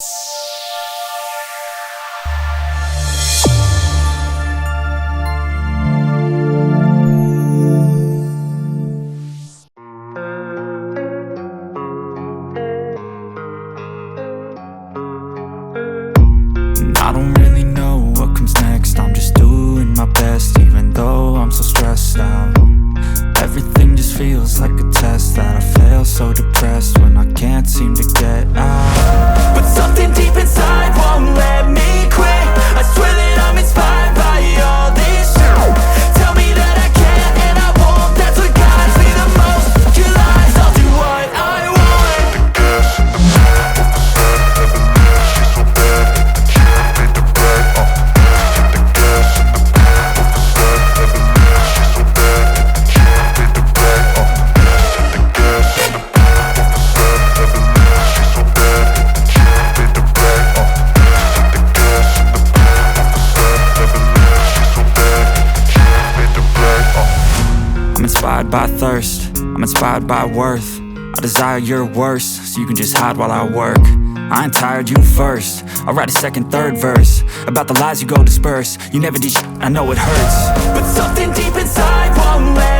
I don't really know what comes next. I'm just doing my best, even though I'm so stressed out. Everything just feels like a test that I fail, so depressed when I can't seem to get out. But something deep inside won't let me quit. I swear that I'm inspired by all this shit. Tell me that I can and I won't. That's what guides me the most. Your lies, I'll do what I want. I'm inspired by thirst, I'm inspired by worth. I desire your worst, so you can just hide while I work. I ain't tired, you first. I'll write a second, third verse about the lies you go disperse. You never did shit, I know it hurts. But something deep inside won't let